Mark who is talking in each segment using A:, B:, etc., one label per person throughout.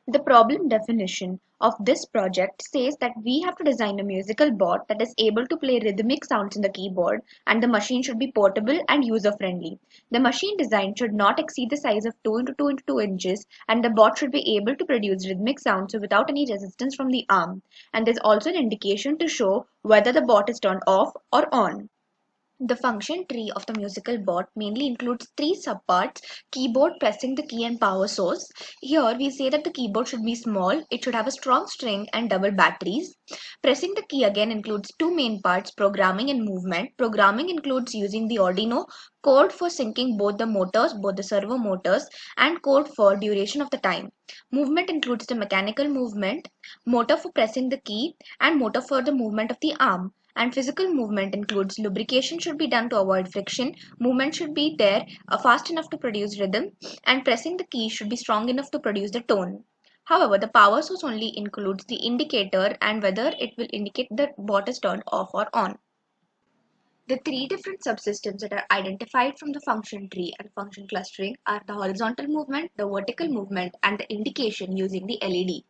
A: The problem definition of this project says that we have to design a musical board that is able to play rhythmic sounds in the keyboard, and the machine should be portable and user-friendly. The machine design should not exceed the size of 2 into 2 into 2 inches, and the board should be able to produce rhythmic sounds without any resistance from the arm. And there's also an indication to show whether the board is turned off or on. The function tree of the musical board mainly includes three subparts: keyboard, pressing the key, and power source. Here we say that the keyboard should be small, it should have a strong string and double batteries. Pressing the key again includes two main parts: programming and movement. Programming includes using the Arduino code for syncing both the motors, both the servo motors, and code for duration of the time. Movement includes the mechanical movement, motor for pressing the key, and motor for the movement of the arm. And physical movement includes lubrication should be done to avoid friction, movement should be there fast enough to produce rhythm, and pressing the key should be strong enough to produce the tone. However, the power source only includes the indicator and whether it will indicate the board is turned off or on. The three different subsystems that are identified from the function tree and function clustering are the horizontal movement, the vertical movement, and the indication using the LED.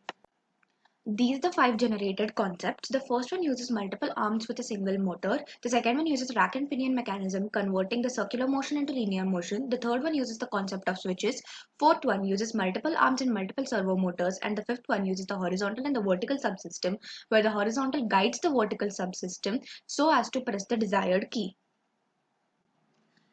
A: These are the five generated concepts. The first one uses multiple arms with a single motor. The second one uses rack and pinion mechanism, converting the circular motion into linear motion. The third one uses the concept of switches. Fourth one uses multiple arms and multiple servo motors. And the fifth one uses the horizontal and the vertical subsystem, where the horizontal guides the vertical subsystem so as to press the desired key.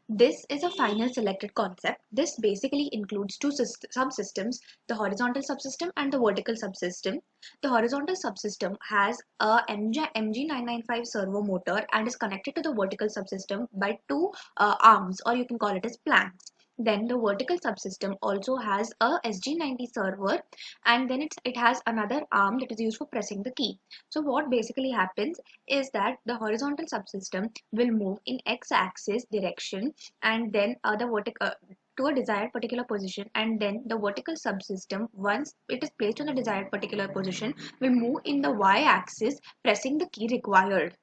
A: This is a final selected concept. This basically includes two subsystems, the horizontal subsystem and the vertical subsystem. The horizontal subsystem has a MG995 servo motor and is connected to the vertical subsystem by two arms, or you can call it as planks. Then the vertical subsystem also has a SG90 server, and then it has another arm that is used for pressing the key. So what basically happens is that the horizontal subsystem will move in x-axis direction, and then the vertical to a desired particular position, and then the vertical subsystem, once it is placed on the desired particular position, will move in the y-axis pressing the key required,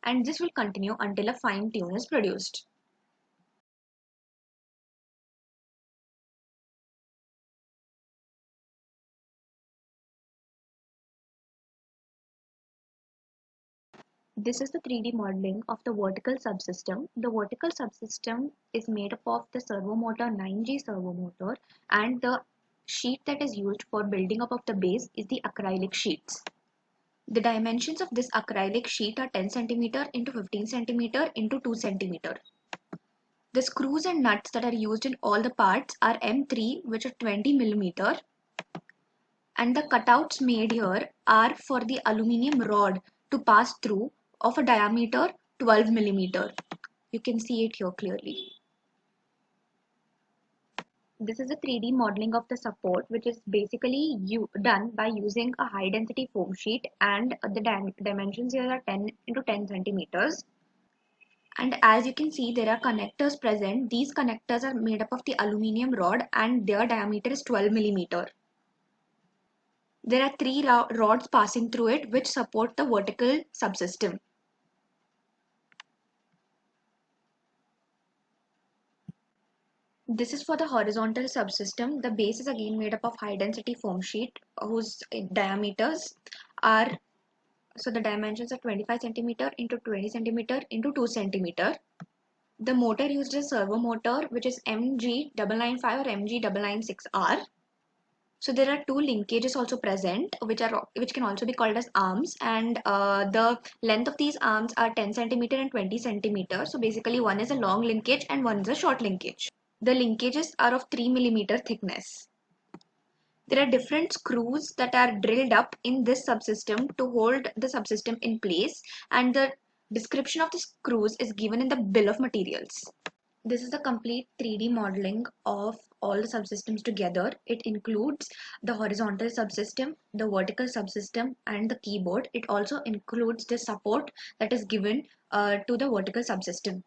A: and this will continue until a fine tune is produced. This is the 3D modeling of the vertical subsystem. The vertical subsystem is made up of the servo motor 9G servo motor, and the sheet that is used for building up of the base is the acrylic sheets. The dimensions of this acrylic sheet are 10 cm into 15 cm into 2 cm. The screws and nuts that are used in all the parts are M3, which are 20 mm, and the cutouts made here are for the aluminium rod to pass through of a diameter 12 mm. You can see it here clearly. This is a 3D modeling of the support, which is basically done by using a high density foam sheet, and the dimensions here are 10 into 10 centimeters. And as you can see, there are connectors present. These connectors are made up of the aluminium rod and their diameter is 12 millimeter. There are three rods passing through it which support the vertical subsystem. This is for the horizontal subsystem. The base is again made up of high density foam sheet whose diameters are, so the dimensions are 25 centimeter into 20 centimeter into 2 centimeter. The motor used is servo motor, which is MG995 or MG996R. So there are two linkages also present, which can also be called as arms, and the length of these arms are 10 centimeter and 20 centimeter. So basically one is a long linkage and one is a short linkage. The linkages are of 3 millimeter thickness. There are different screws that are drilled up in this subsystem to hold the subsystem in place, and the description of the screws is given in the bill of materials. This is a complete 3D modeling of all the subsystems together. It includes the horizontal subsystem, the vertical subsystem, and the keyboard. It also includes the support that is given to the vertical subsystem.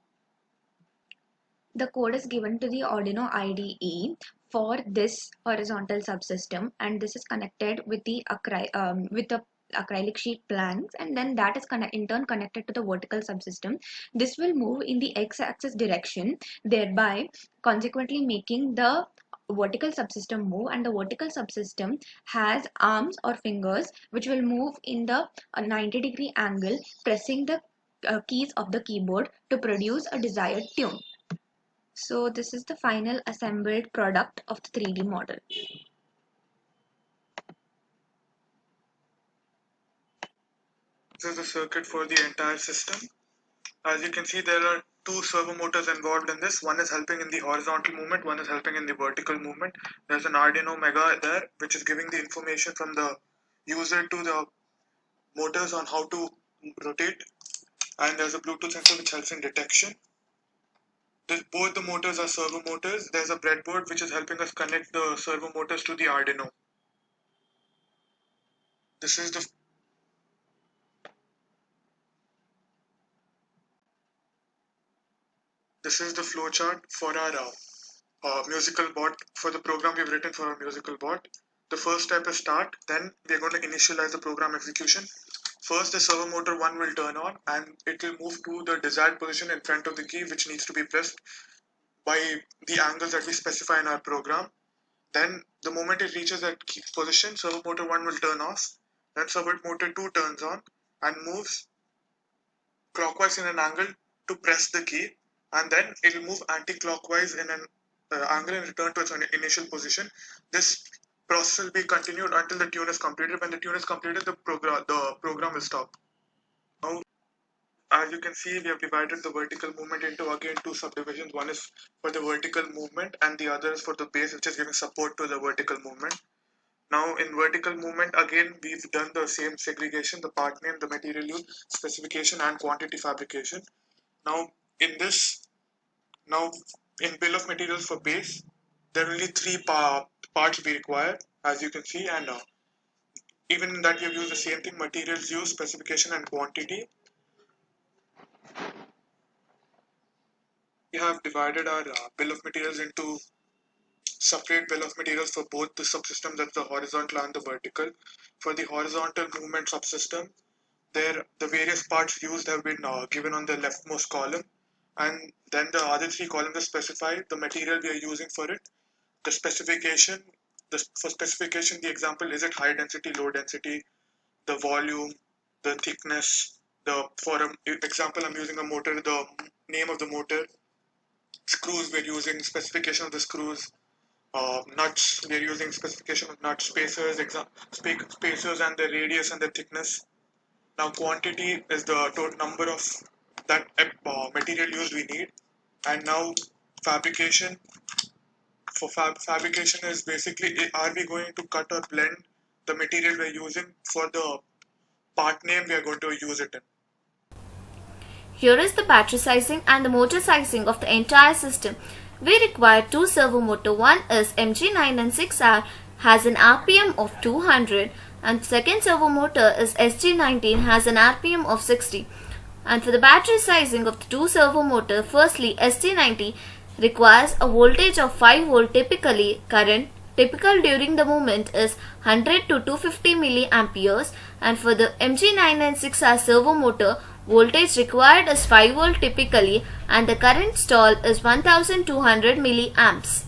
A: The code is given to the Arduino IDE for this horizontal subsystem, and this is connected with the acrylic sheet planks, and then that is in turn connected to the vertical subsystem. This will move in the x-axis direction, thereby consequently making the vertical subsystem move, and the vertical subsystem has arms or fingers which will move in the 90-degree angle, pressing the keys of the keyboard to produce a desired tune. So this is the final assembled product of the 3D model.
B: This is the circuit for the entire system. As you can see, there are two servo motors involved in this. One is helping in the horizontal movement, one is helping in the vertical movement. There's an Arduino Mega there, which is giving the information from the user to the motors on how to rotate. And there's a Bluetooth sensor which helps in detection. Both the motors are servo motors. There's a breadboard which is helping us connect the servo motors to the Arduino. This is the flowchart for our musical bot, for the program we've written for our musical bot. The first step is start, then we're going to initialize the program execution. First, the servo motor 1 will turn on and it will move to the desired position in front of the key, which needs to be pressed by the angles that we specify in our program. Then the moment it reaches that key position, servo motor 1 will turn off. Then servo motor 2 turns on and moves clockwise in an angle to press the key, and then it will move anti-clockwise in an angle and return to its initial position. This process will be continued until the tune is completed. When the tune is completed, the program will stop. Now, as you can see, we have divided the vertical movement into again two subdivisions. One is for the vertical movement and the other is for the base, which is giving support to the vertical movement. Now in vertical movement, again we've done the same segregation: the part name, the material used, specification and quantity fabrication. Now in bill of materials for base, there are only three parts we require, as you can see, and even in that we have used the same thing: materials used, specification and quantity. We have divided our bill of materials into separate bill of materials for both the subsystems, that's the horizontal and the vertical. For the horizontal movement subsystem, there the various parts used have been given on the leftmost column, and then the other three columns are specified the material we are using for it, the specification. For specification, the example: is it high density, low density, the volume, the thickness. For example, I'm using a motor, the name of the motor. Screws, we're using specification of the screws. Nuts, we're using specification of nut spacers, spacers and the radius and the thickness. Now quantity is the total number of that material used we need. And now fabrication. For fabrication is basically, are we going to cut or blend the material we're using? For the part name, we are going to use it in.
C: Here is the battery sizing and the motor sizing of the entire system. We require two servo motor. One is MG996R, has an RPM of 200, and second servo motor is SG19, has an RPM of 60. And for the battery sizing of the two servo motor, firstly SG90 requires a voltage of 5 volt. Typically, current typical during the movement is 100 to 250 milliamperes, and for the MG996R servo motor, voltage required is 5 volt typically, and the current stall is 1200 milliamps.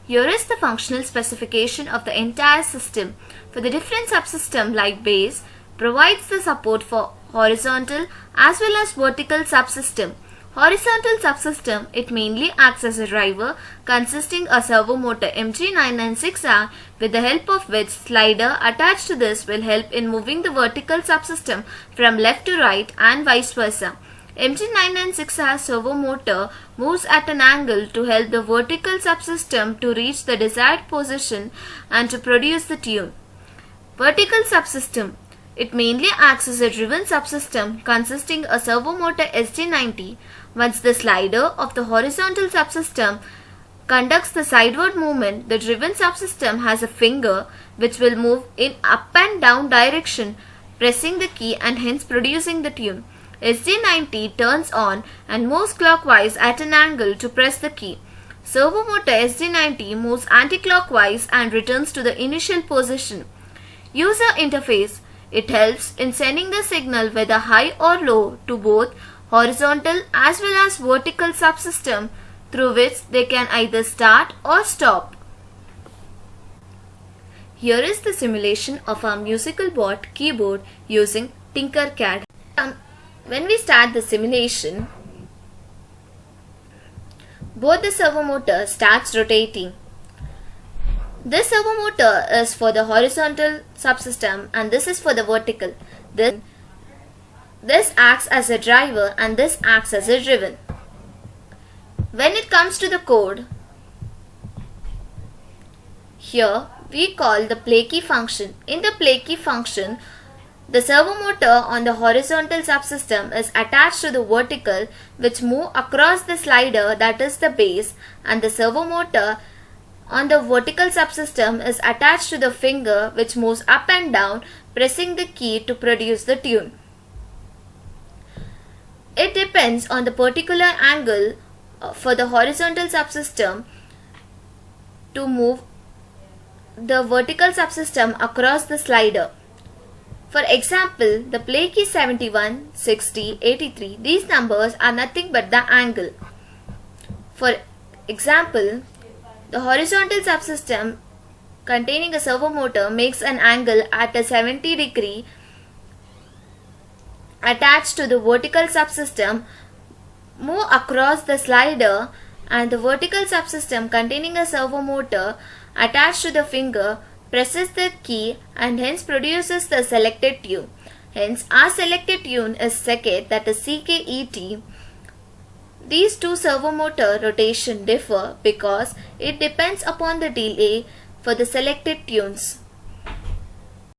C: Here is the functional specification of the entire system. For the different subsystem like base, provides the support for horizontal as well as vertical subsystem. Horizontal subsystem, it mainly acts as a driver consisting a servo motor MG996R, with the help of which slider attached to this will help in moving the vertical subsystem from left to right and vice versa. MG996R servo motor moves at an angle to help the vertical subsystem to reach the desired position and to produce the tune. Vertical subsystem, it mainly acts as a driven subsystem consisting a servo motor SG90. Once the slider of the horizontal subsystem conducts the sideward movement, the driven subsystem has a finger which will move in up and down direction, pressing the key and hence producing the tune. SG90 turns on and moves clockwise at an angle to press the key. Servo motor SG90 moves anti-clockwise and returns to the initial position. User interface, it helps in sending the signal whether high or low to both horizontal as well as vertical subsystem through which they can either start or stop. Here is the simulation of our musical board keyboard using Tinkercad. When we start the simulation, both the servo motor starts rotating. This servo motor is for the horizontal subsystem and this is for the vertical. This acts as a driver and this acts as a driven. When it comes to the code, here we call the play key function. In the play key function, the servo motor on the horizontal subsystem is attached to the vertical which move across the slider, that is the base, and the servo motor on the vertical subsystem is attached to the finger which moves up and down, pressing the key to produce the tune. It depends on the particular angle for the horizontal subsystem to move the vertical subsystem across the slider. For example, the play key 71, 60, 83, these numbers are nothing but the angle. For example, the horizontal subsystem containing a servo motor makes an angle at a 70 degree attached to the vertical subsystem, move across the slider, and the vertical subsystem containing a servo motor attached to the finger presses the key and hence produces the selected tune. Hence our selected tune is second, that is CKET. These two servo motor rotation differ because it depends upon the delay for the selected tunes.